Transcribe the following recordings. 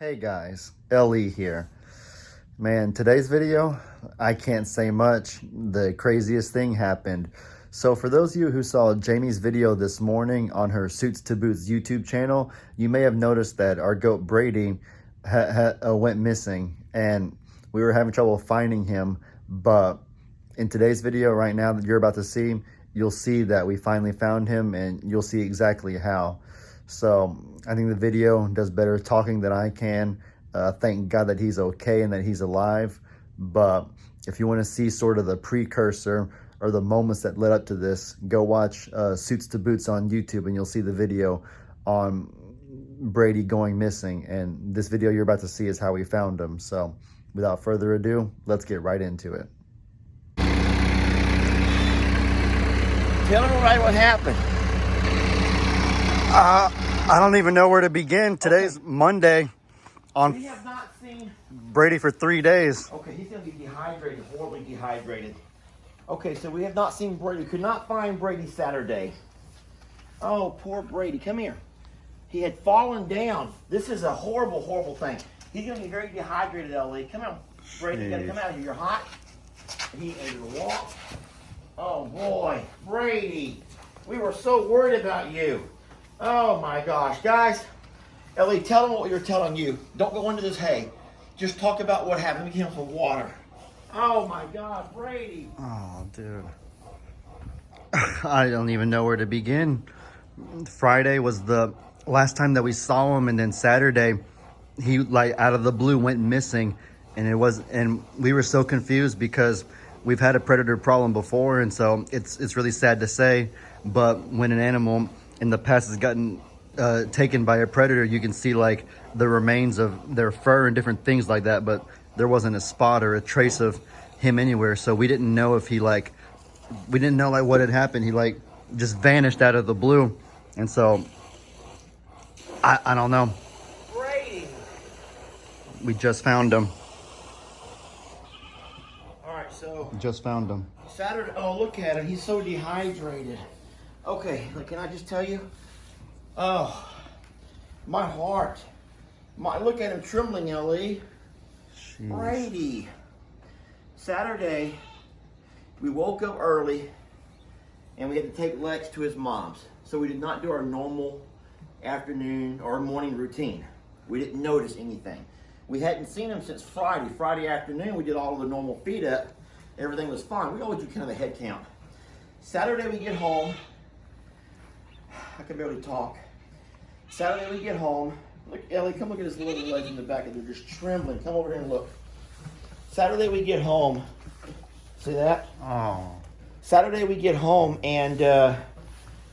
Hey guys, LE here. Man, today's video, I can't say much. The craziest thing happened. So for those of you who saw Jamie's video this morning on her Suits to Boots YouTube channel, you may have noticed that our goat Brady went missing and we were having trouble finding him. But in today's video right now that you're about to see, you'll see that we finally found him and you'll see exactly how. So I think the video does better talking than I can. Thank God that he's okay and that he's alive. But if you want to see sort of the precursor or the moments that led up to this, go watch Suits to Boots on YouTube and you'll see the video on Brady going missing. And this video you're about to see is how we found him. So without further ado, let's get right into it. Tell them right what happened. I don't even know where to begin. Today's Monday on We have not seen... Brady for 3 days. Okay, he's going to be dehydrated, horribly dehydrated. Okay, so we have not seen Brady. We could not find Brady Saturday. Oh, poor Brady. Come here. He had fallen down. This is a horrible, horrible thing. He's going to be very dehydrated, LA. Come on, Brady. You got to come out of here. You're hot. He ain't able to walk. Oh, boy. Brady. We were so worried about you. Oh, my gosh. Guys, Ellie, tell them what we were telling you. Don't go into this hay. Just talk about what happened. Let me get him some water. Oh, my God. Brady. Oh, dude. I don't even know where to begin. Friday was the last time that we saw him, and then Saturday, he like out of the blue went missing, and we were so confused because we've had a predator problem before, and so it's really sad to say, but when an animal in the past has gotten taken by a predator, you can see like the remains of their fur and different things like that, but there wasn't a spot or a trace of him anywhere. So we didn't know if we didn't know like what had happened. He like just vanished out of the blue. And so I don't know. Brady. We just found him. All right, so Just found him. Saturday. Oh, look at him. He's so dehydrated. Okay, can I just tell you? Oh, my heart. Look at him trembling, Ellie. Jeez. Brady. Saturday, we woke up early and we had to take Lex to his mom's. So we did not do our normal afternoon or morning routine. We didn't notice anything. We hadn't seen him since Friday. Friday afternoon, we did all of the normal feed up. Everything was fine. We always do kind of a head count. Saturday, we get home. I can barely talk. Saturday, we get home. Look, Ellie, come look at his little legs in the back. They're just trembling. Come over here and look. Saturday, we get home. See that? Oh. Saturday, we get home, and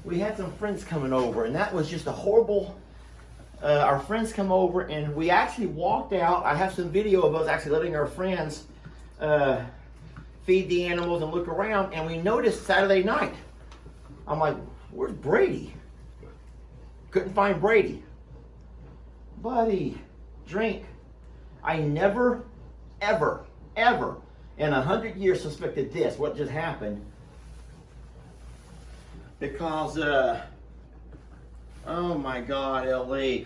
we had some friends coming over, and that was just a horrible... our friends come over, and we actually walked out. I have some video of us actually letting our friends feed the animals and look around, and we noticed Saturday night. I'm like, where's Brady? Couldn't find Brady. Buddy, drink. I never, ever, ever in 100 years suspected this, what just happened. Because, oh my God, L.A.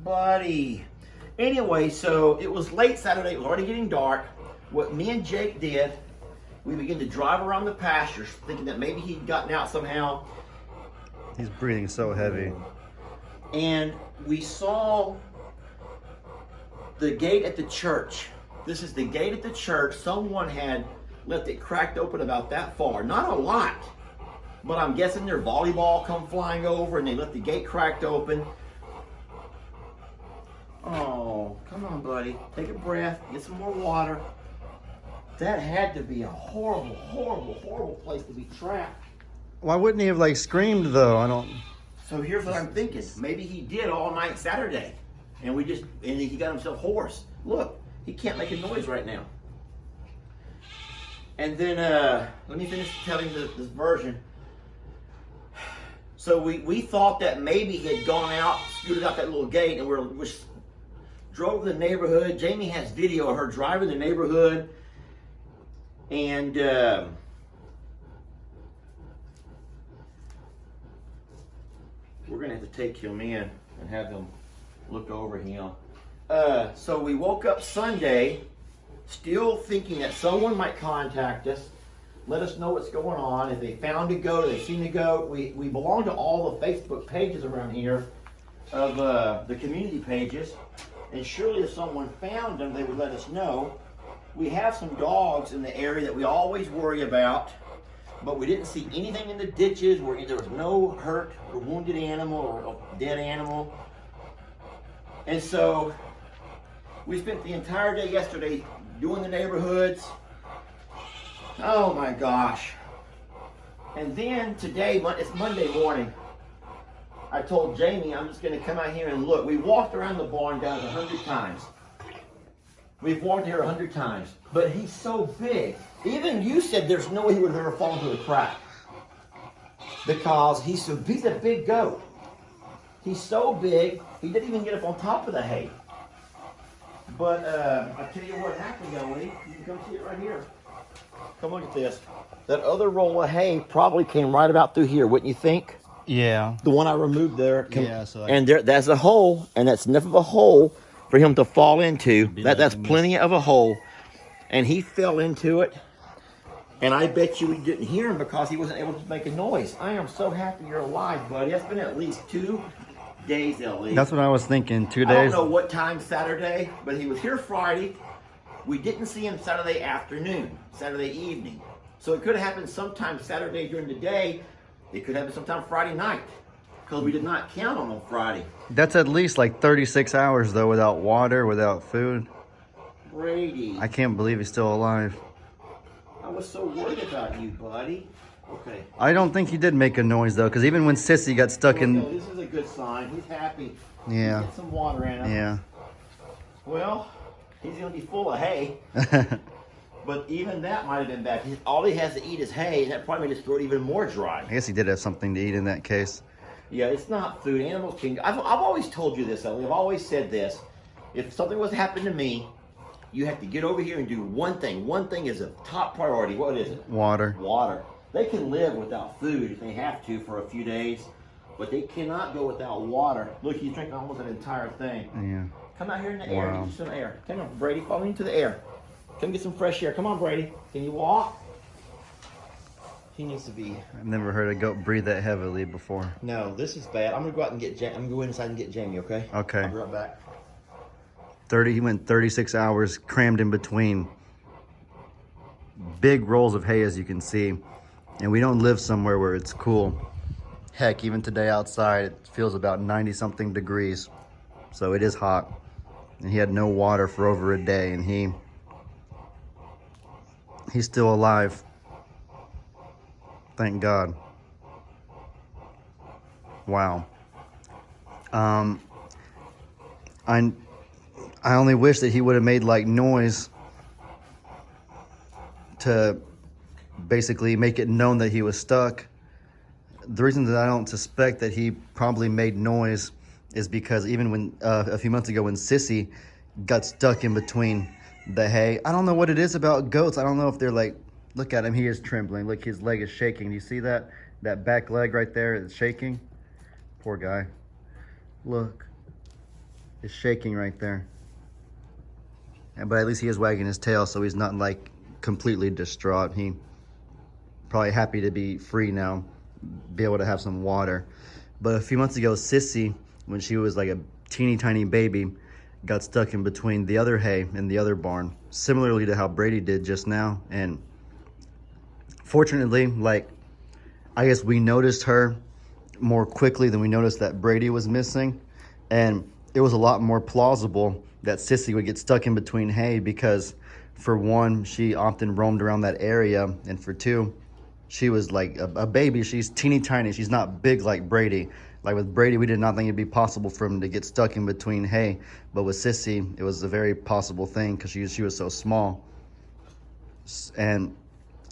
Buddy. Anyway, so it was late Saturday. It was already getting dark. What me and Jake did, we began to drive around the pastures, thinking that maybe he'd gotten out somehow. He's breathing so heavy. And we saw the gate at the church. This is the gate at the church. Someone had left it cracked open about that far. Not a lot, but I'm guessing their volleyball come flying over and they left the gate cracked open. Oh, come on, buddy. Take a breath. Get some more water. That had to be a horrible, horrible, horrible place to be trapped. Why wouldn't he have like screamed though? I don't... So here's what I'm thinking. Maybe he did all night Saturday, and he got himself hoarse. Look, he can't make a noise right now. And then let me finish telling this version. So we thought that maybe he had gone out, scooted out that little gate, and we drove the neighborhood. Jamie has video of her driving the neighborhood, and we're gonna have to take him in and have him look over him. So we woke up Sunday still thinking that someone might contact us, let us know what's going on. If they found a goat, or they've seen a goat. We belong to all the Facebook pages around here of the community pages. And surely if someone found them, they would let us know. We have some dogs in the area that we always worry about, but we didn't see anything in the ditches where there was no hurt or wounded animal or a dead animal. And so we spent the entire day yesterday doing the neighborhoods. Oh my gosh. And then today, it's Monday morning, I told Jamie I'm just going to come out here and look. We walked around the barn down 100 times. We've walked here 100 times. But he's so big. Even you said there's no way he would have ever fallen through a crack. Because he's a big goat. He's so big, he didn't even get up on top of the hay. But I'll tell you what happened, Ellie. You can come see it right here. Come look at this. That other roll of hay probably came right about through here, wouldn't you think? Yeah. The one I removed there. Yeah, so and that's a hole, and that's enough of a hole for him to fall into. That's plenty of a hole. And he fell into it. And I bet you we didn't hear him because he wasn't able to make a noise. I am so happy you're alive, buddy. That's been at least 2 days, Ellie. That's what I was thinking, 2 days. I don't know what time Saturday, but he was here Friday. We didn't see him Saturday afternoon, Saturday evening. So it could have happened sometime Saturday during the day. It could happen sometime Friday night, because we did not count on Friday. That's at least like 36 hours, though, without water, without food. Brady. I can't believe he's still alive. I was so worried about you, buddy. Okay. I don't think he did make a noise, though, because even when Sissy got stuck in... This is a good sign. He's happy. Yeah. Get some water in him. Yeah. Well, he's going to be full of hay. But even that might have been bad. All he has to eat is hay, and that probably made his throat even more dry. I guess he did have something to eat in that case. Yeah, it's not food. Animals can... I've always told you this, Ellie. I've always said this. If something was to happen to me, you have to get over here and do one thing. One thing is a top priority. What is it? Water. Water. They can live without food if they have to for a few days, but they cannot go without water. Look, he's drinking almost an entire thing. Yeah. Come out here in the air and get some air. Come on, Brady. Follow me into the air. Come get some fresh air. Come on, Brady. Can you walk? He needs to be. I've never heard a goat breathe that heavily before. No, this is bad. I'm gonna go out and get. I'm gonna go inside and get Jamie. Okay. Okay. I'll be right back. He went 36 hours crammed in between big rolls of hay, as you can see. And we don't live somewhere where it's cool. Heck, even today outside, it feels about 90-something degrees. So it is hot. And he had no water for over a day, and he's still alive. Thank God. Wow. I only wish that he would have made like noise to basically make it known that he was stuck. The reason that I don't suspect that he probably made noise is because even when a few months ago when Sissy got stuck in between the hay, I don't know what it is about goats. I don't know if they're like, look at him, he is trembling. Look, his leg is shaking. Do you see that? That back leg right there is shaking. Poor guy. Look, it's shaking right there. But at least he is wagging his tail, so he's not like completely distraught. He probably happy to be free now, be able to have some water. But a few months ago, Sissy, when she was like a teeny tiny baby, got stuck in between the other hay and the other barn, similarly to how Brady did just now. And fortunately, like, I guess we noticed her more quickly than we noticed that Brady was missing. And it was a lot more plausible that Sissy would get stuck in between hay because, for one, she often roamed around that area, and for two, she was like a baby. She's teeny tiny. She's not big like Brady. Like with Brady, we did not think it'd be possible for him to get stuck in between hay, but with Sissy, it was a very possible thing because she was so small. And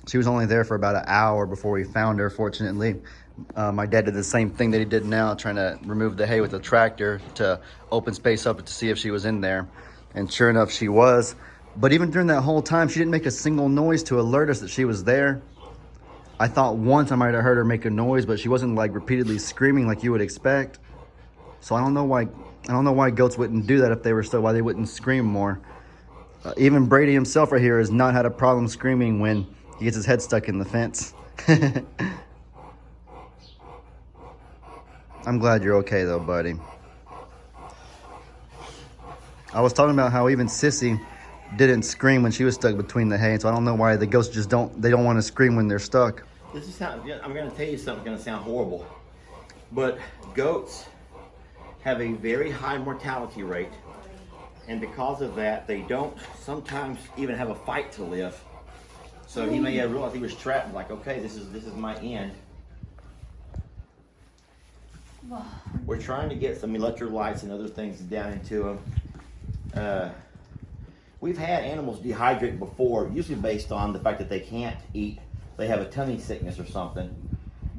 she was only there for about an hour before we found her, fortunately. My dad did the same thing that he did now, trying to remove the hay with a tractor to open space up to see if she was in there. And sure enough, she was. But even during that whole time, she didn't make a single noise to alert us that she was there. I thought once I might have heard her make a noise, but she wasn't like repeatedly screaming like you would expect. So I don't know why I don't know why goats wouldn't do that if they were stuck, why they wouldn't scream more. Even Brady himself right here has not had a problem screaming when he gets his head stuck in the fence. I'm glad you're okay though, buddy. I was talking about how even Sissy didn't scream when she was stuck between the hay, so I don't know why the goats just don't want to scream when they're stuck. This is how, I'm going to tell you something that's going to sound horrible, but goats have a very high mortality rate, and because of that, they don't sometimes even have a fight to live. So he may have realized he was trapped, like, okay, this is my end. We're trying to get some electrolytes and other things down into them. We've had animals dehydrate before, usually based on the fact that they can't eat. They have a tummy sickness or something.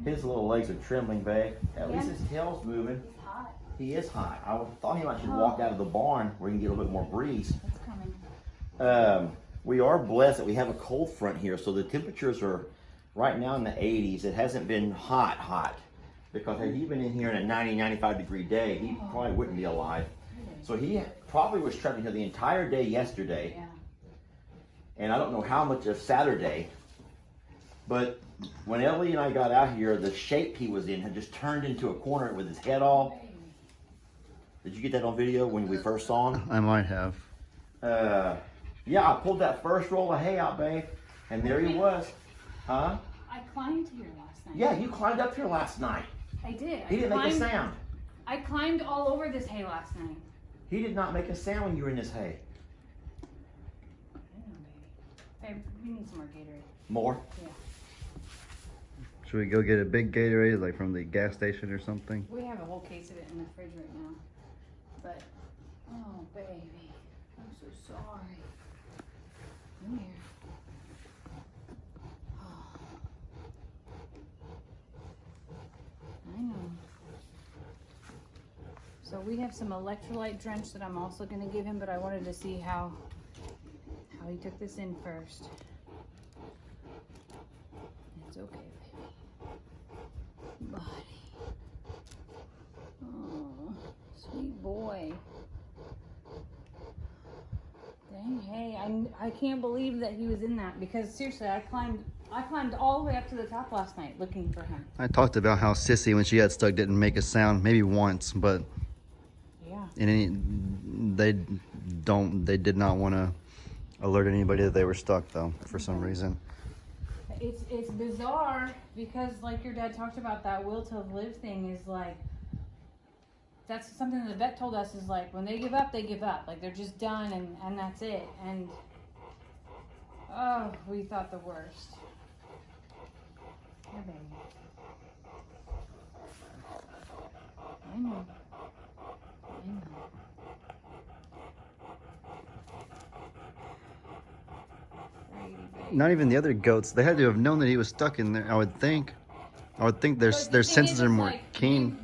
His little legs are trembling, babe. At least his tail's moving. He's hot. He is hot. I thought he might should walk out of the barn where he can get a little bit more breeze. It's coming. We are blessed that we have a cold front here, so the temperatures are right now in the 80s. It hasn't been hot. Because had he been in here in a 90, 95 degree day, he probably wouldn't be alive. So he probably was trapped in here the entire day yesterday. Yeah. And I don't know how much of Saturday. But when Ellie and I got out here, the shape he was in had just turned into a corner with his head all. Did you get that on video when we first saw him? I might have. Yeah, I pulled that first roll of hay out, babe. And there he was. Huh? I climbed here last night. Yeah, you climbed up here last night. I did. He didn't make a sound. I climbed all over this hay last night. He did not make a sound when you were in this hay. I know, baby. Babe, we need some more Gatorade. More? Yeah. Should we go get a big Gatorade, like from the gas station or something? We have a whole case of it in the fridge right now. But, oh, baby. I'm so sorry. Come here. Oh. I know. So we have some electrolyte drench that I'm also going to give him, but I wanted to see how he took this in first. It's okay, baby. Buddy. Oh, sweet boy. Dang, hey, I can't believe that he was in that, because seriously, I climbed all the way up to the top last night looking for him. I talked about how Sissy, when she got stuck, didn't make a sound, maybe once, but they did not want to alert anybody that they were stuck, though, for some reason. It's bizarre because, like your dad talked about, that will to live thing is like, that's something the vet told us, is like, when they give up, they give up. Like, they're just done and that's it. And, oh, we thought the worst. Here, baby. I know. I know. Not even the other goats. They had to have known that he was stuck in there, I would think. I would think their senses are more keen.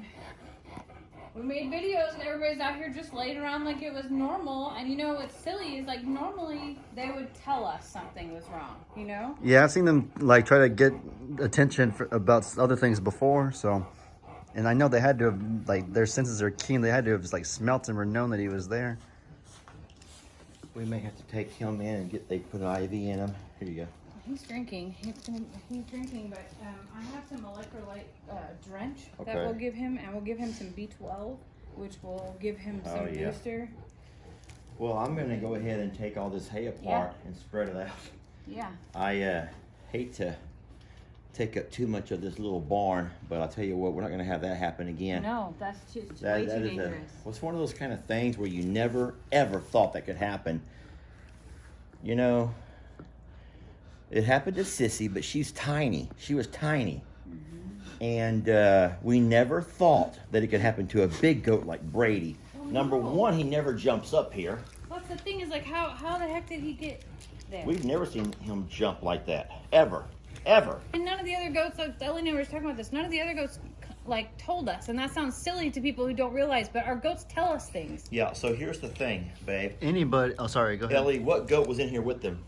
We made videos and everybody's out here just laying around like it was normal. And you know what's silly is, like, normally they would tell us something was wrong, you know? Yeah, I've seen them like try to get attention about other things before, so. And I know they had to have, like, their senses are keen. They had to have just, like, smelt him or known that he was there. We may have to take him in and they put an IV in him. Here you go. He's drinking. He's drinking, but I have some electrolyte drench that we'll give him, and we'll give him some B12, which will give him some booster. Well, I'm going to go ahead and take all this hay apart and spread it out. Yeah. I hate to take up too much of this little barn, but I'll tell you what, we're not going to have that happen again. No, that's just way too dangerous. It's one of those kind of things where you never, ever thought that could happen. You know, it happened to Sissy, but she's tiny. She was tiny. Mm-hmm. And we never thought that it could happen to a big goat like Brady. Oh, Number one, he never jumps up here. What's the thing is, like, how the heck did he get there? We've never seen him jump like that, ever. Ever. And none of the other goats, like Ellie was talking about this, none of the other goats, like, told us. And that sounds silly to people who don't realize, but our goats tell us things. Yeah, so here's the thing, babe. Anybody, oh, sorry, go ahead. Ellie, what goat was in here with them?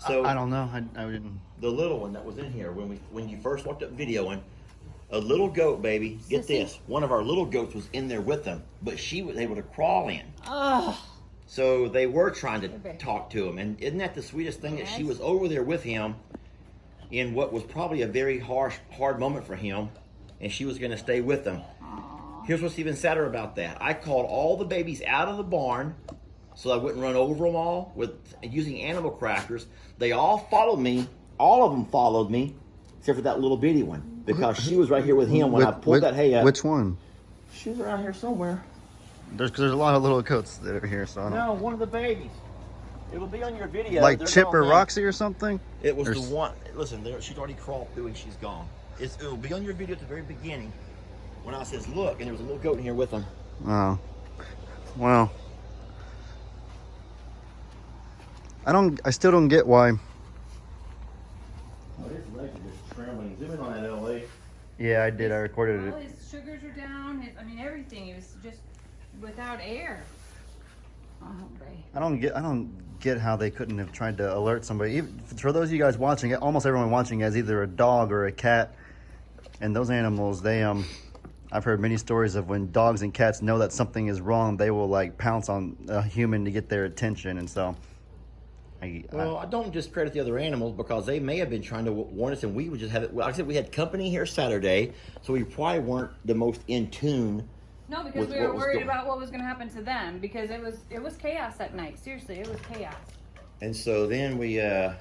So I don't know. I didn't. The little one that was in here when you first looked up videoing, A little goat, baby. Get Sissy. this. One of our little goats was in there with them, but she was able to crawl in. Oh. So they were trying to Okay. talk to him. And isn't that the sweetest thing, that she Yes. was over there with him in what was probably a very hard moment for him, and she was going to stay with him. Aw. Here's what's even sadder about that. I called all the babies out of the barn so I wouldn't run over them all with using animal crackers. They all followed me. All of them followed me, except for that little bitty one, because she was right here with him when I pulled that hay up. Which one? She was around here somewhere. There's a lot of little goats that are here, so I don't. No, one of the babies. It'll be on your video. Like They're Chip gone or now. Roxy or something? It was Or the one. Listen, she's already crawled through and she's gone. It'll be on your video at the very beginning when I says, look, and there was a little goat in here with them. Oh. Well. I still don't get why. Oh, his legs are just trembling. Zoom in on that, LA. Yeah, I did. I recorded Well, it. his sugars are down. Everything. He was just without air. Oh, Ray. I don't get how they couldn't have tried to alert somebody. Even for those of you guys watching, almost everyone watching has either a dog or a cat, and those animals, I've heard many stories of when dogs and cats know that something is wrong, they will like pounce on a human to get their attention, and so. I don't discredit the other animals, because they may have been trying to warn us, and we would just have it. Well, like I said, we had company here Saturday, so we probably weren't the most in tune. No, because with we were what was worried going- about what was going to happen to them, because it was chaos that night. Seriously, it was chaos. And so then we, I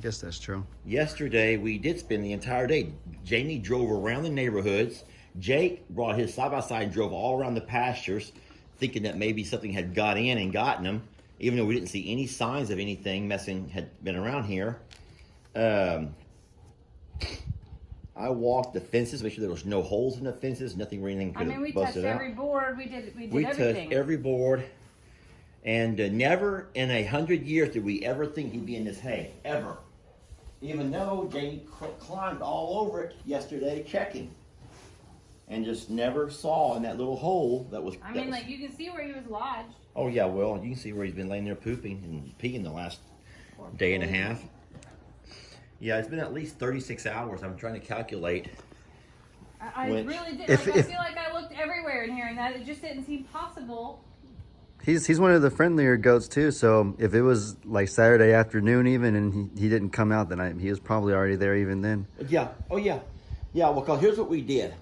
guess that's true. yesterday we did spend the entire day. Jamie drove around the neighborhoods. Jake brought his side-by-side and drove all around the pastures, thinking that maybe something had got in and gotten him, even though we didn't see any signs of anything messing had been around here. I walked the fences, make sure there was no holes in the fences, nothing where anything could have We busted touched out. every board. We did We everything. touched every board, and never in 100 years did we ever think he'd be in this hay, ever. Even though Jamie climbed all over it yesterday checking, and just never saw in that little hole that was. You can see where he was lodged. Oh yeah, well you can see where he's been laying there pooping and peeing the last day and a half. Yeah, it's been at least 36 hours. I'm trying to calculate. I Which- really did. I I feel like I looked everywhere in here, and that it just didn't seem possible. He's one of the friendlier goats too. So if it was like Saturday afternoon even, and he didn't come out, then he was probably already there even then. Yeah. Oh yeah. Yeah. Well, cause here's what we did.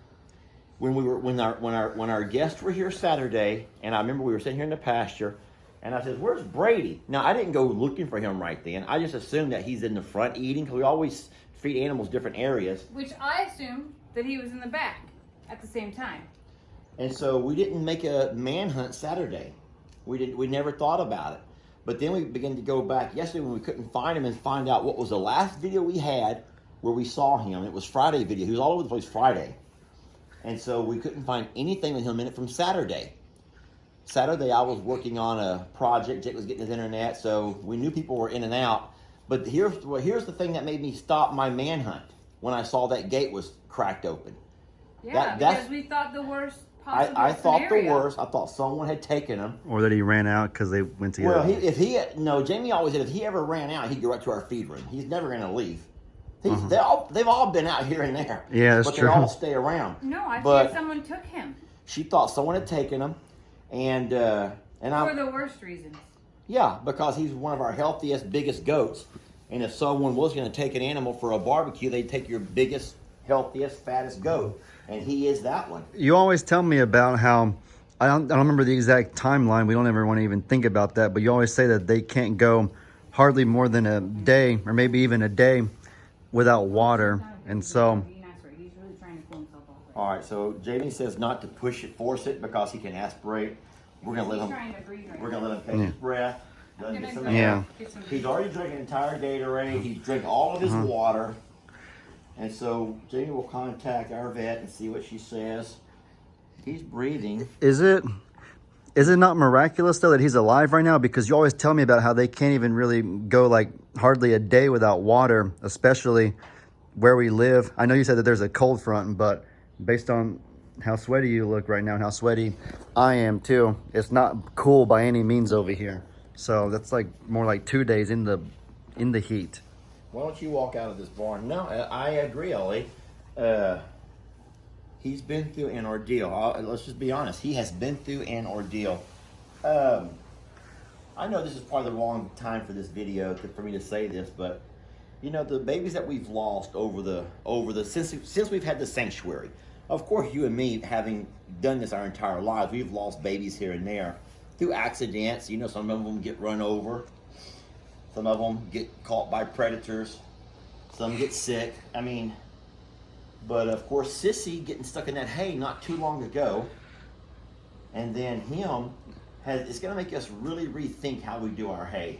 When our guests were here Saturday, and I remember we were sitting here in the pasture, and I said, "Where's Brady?" Now I didn't go looking for him right then. I just assumed that he's in the front eating, because we always feed animals different areas. Which I assumed that he was in the back at the same time. And so we didn't make a manhunt Saturday. We never thought about it. But then we began to go back yesterday when we couldn't find him and find out what was the last video we had where we saw him. It was Friday video. He was all over the place Friday. And so we couldn't find anything with him in it from Saturday. Saturday I was working on a project. Jake was getting his internet, so we knew people were in and out. But here's the thing that made me stop my manhunt when I saw that gate was cracked open. Yeah, That's- because we thought the worst possible I thought the scenario. worst. I thought someone had taken him. Or that he ran out because they went together. Well, Jamie always said if he ever ran out, he'd go right to our feed room. He's never going to leave. They've all been out here and there. Yeah, that's but true. they all stay around. No, I But think someone took him she thought someone had taken him, and for I the worst reasons. yeah, because he's one of our healthiest, biggest goats. And if someone was going to take an animal for a barbecue, they'd take your biggest, healthiest, fattest goat, and he is that one. You always tell me about how I don't remember the exact timeline. We don't ever want to even think about that. But you always say that they can't go hardly more than a day, or maybe even a day, without water. And so, He's really trying to pull himself off. All right, so Jamie says not to force it, because he can aspirate. We're gonna let He's him. trying to breathe right We're now. gonna let him take his breath. Let him get some Yeah. air. He's already drank an entire Gatorade. He's drank all of his water. And so Jamie will contact our vet and see what she says. He's breathing. is it not miraculous though that he's alive right now? Because you always tell me about how they can't even really go like hardly a day without water, especially where we live. I know you said that there's a cold front, but based on how sweaty you look right now and how sweaty I am too, it's not cool by any means over here. So that's like more like 2 days in the heat. Why don't you walk out of this barn? No, I agree, Ollie. He's been through an ordeal. Let's just be honest. He has been through an ordeal. I know this is probably the wrong time for this video for me to say this, but you know, the babies that we've lost since we've had the sanctuary. Of course, you and me, having done this our entire lives, we've lost babies here and there through accidents. You know, some of them get run over, some of them get caught by predators, some get sick. I mean, but of course, Sissy getting stuck in that hay not too long ago, and then him. It's going to make us really rethink how we do our hay.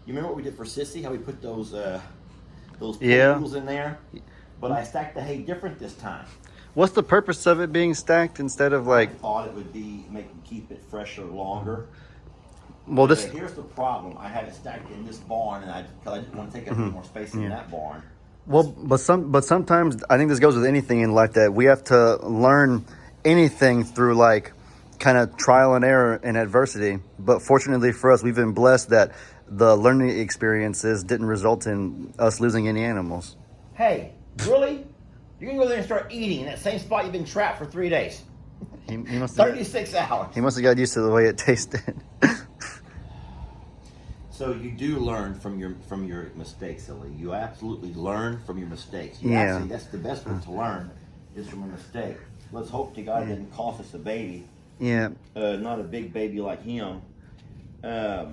You remember what we did for Sissy? How we put those poodles in there? But I stacked the hay different this time. What's the purpose of it being stacked instead of like? I thought it would be keep it fresher longer. Well, but here's the problem. I had it stacked in this barn, and because I didn't want to take up any more space in that barn. Well, but sometimes I think this goes with anything in life, that we have to learn anything through like kind of trial and error and adversity. But fortunately for us, we've been blessed that the learning experiences didn't result in us losing any animals. Hey, really? You're gonna go there and start eating in that same spot you've been trapped for 3 days? He must 36 hours. He must have got used to the way it tasted. So you do learn from your mistakes, Ellie. You absolutely learn from your mistakes. That's the best way to learn, is from a mistake. Let's hope to God it didn't cost us a baby. Yeah. Not a big baby like him. Yeah.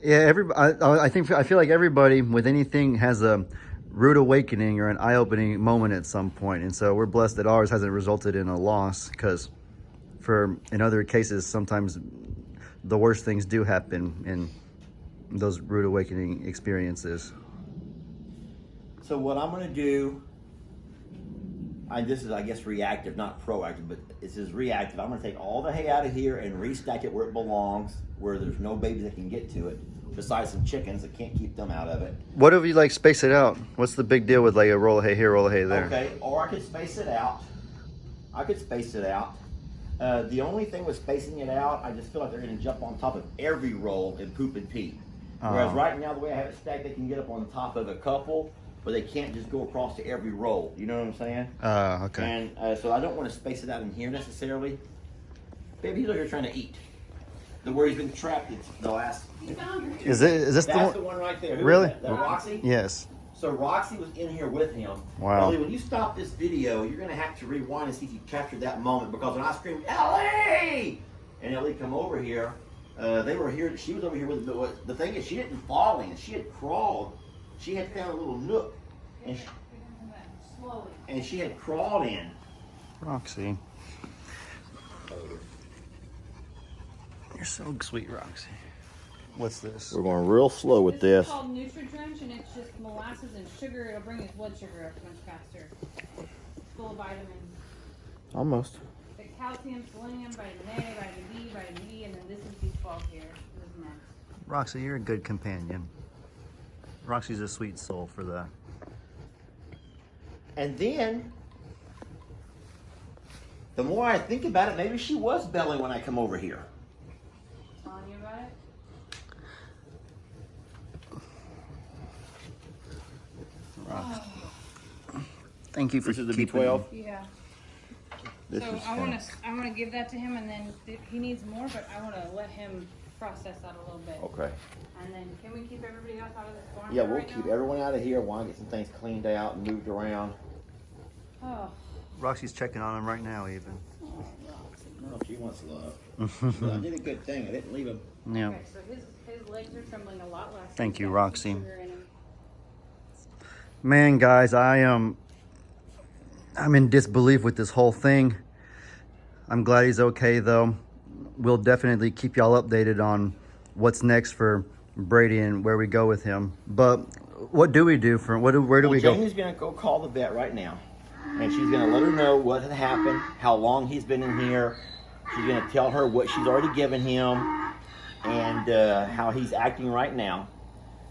I feel like everybody with anything has a rude awakening or an eye-opening moment at some point, and so we're blessed that ours hasn't resulted in a loss. Because, in other cases, sometimes the worst things do happen in those rude awakening experiences. So what I'm going to do. This is, I guess, reactive, not proactive, but this is reactive. I'm going to take all the hay out of here and restack it where it belongs, where there's no babies that can get to it, besides some chickens that can't keep them out of it. What if you like space it out? What's the big deal with like a roll of hay here, roll of hay there? Okay, or I could space it out. The only thing with spacing it out, I just feel like they're going to jump on top of every roll and poop and pee. Whereas right now, the way I have it stacked, they can get up on top of a couple, but they can't just go across to every roll. You know what I'm saying? Okay. And so I don't want to space it out in here necessarily. Baby, he's over here trying to eat. Where he's been trapped the last. Is this That's the one right there. Who really? That Roxy? Yes. So Roxy was in here with him. Wow. Ellie, when you stop this video, you're going to have to rewind and see if you captured that moment, because when I screamed, Ellie! And Ellie come over here, they were here. She was over here with the thing is, she didn't fall in. She had crawled. She had found a little nook, and she had crawled in. Roxy. You're so sweet, Roxy. What's this? We're going real slow with this. It's called Nutri-Drench, and it's just molasses and sugar. It'll bring his blood sugar up much faster. It's full of vitamins. Almost. The calcium, selenium, vitamin A, vitamin B, vitamin E, and then this is B12 here. This is next. Roxy, you're a good companion. Roxy's a sweet soul for that. And then, the more I think about it, maybe she was belling when I come over here. Telling you about it? Thank you for This is the keeping B12? Yeah. This So is I want to give that to him, and then he needs more, but I want to let him process that a little bit. Okay. And then can we keep everybody else out of this barn? Yeah, we'll right keep now? everyone out of here while I get some things cleaned out and moved around. Oh. Roxy's checking on him right now, even. No, she wants love. But I did a good thing. I didn't leave him. Yeah. Okay, so his legs are trembling a lot less. Thank you, He's got some Roxy. sugar in him. Man, guys, I'm in disbelief with this whole thing. I'm glad he's okay, though. We'll definitely keep y'all updated on what's next for Brady and where we go with him. But what do we do for where do we go? Jamie's gonna go call the vet right now, and she's gonna let her know what had happened, how long he's been in here. She's gonna tell her what she's already given him, and how he's acting right now.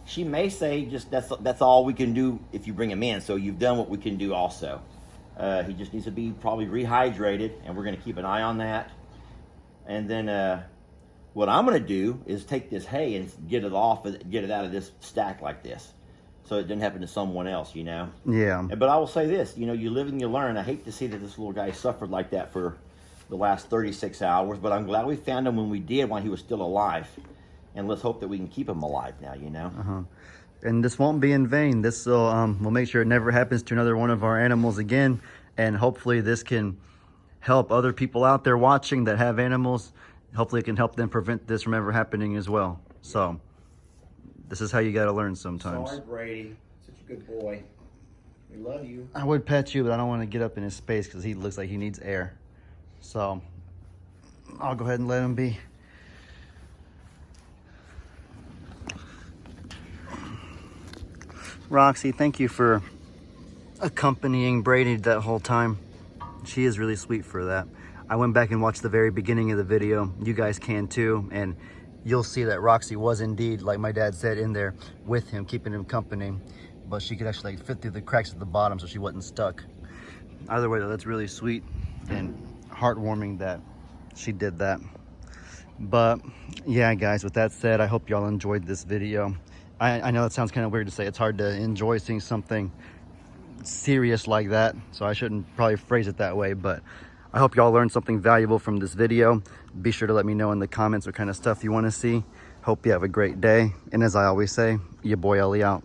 She may say just that's all we can do if you bring him in. So you've done what we can do also. He just needs to be probably rehydrated, and we're gonna keep an eye on that. And then what I'm gonna do is take this hay and get it out of this stack like this. so it didn't happen to someone else, you know. Yeah. But I will say this, you know, you live and you learn. I hate to see that this little guy suffered like that for the last 36 hours, but I'm glad we found him when we did, while he was still alive. And let's hope that we can keep him alive now, you know. And this won't be in vain. This will we'll make sure it never happens to another one of our animals again. And hopefully this can help other people out there watching that have animals. Hopefully it can help them prevent this from ever happening as well. So this is how you got to learn sometimes. Sorry, Brady. Such a good boy. We love you. I would pet you, but I don't want to get up in his space because he looks like he needs air. So I'll go ahead and let him be. Roxy, thank you for accompanying Brady that whole time. She is really sweet for that. I went back and watched the very beginning of the video. You guys can too, and you'll see that Roxy was indeed, like my dad said, in there with him, keeping him company, but she could actually fit through the cracks at the bottom so she wasn't stuck. Either way though, that's really sweet and heartwarming that she did that. But yeah, guys, with that said, I hope y'all enjoyed this video. I know it sounds kind of weird to say. It's hard to enjoy seeing something serious like that, so I shouldn't probably phrase it that way, but I hope y'all learned something valuable from this video. Be sure to let me know in the comments what kind of stuff you want to see. Hope you have a great day, and as I always say, your boy Ellie out.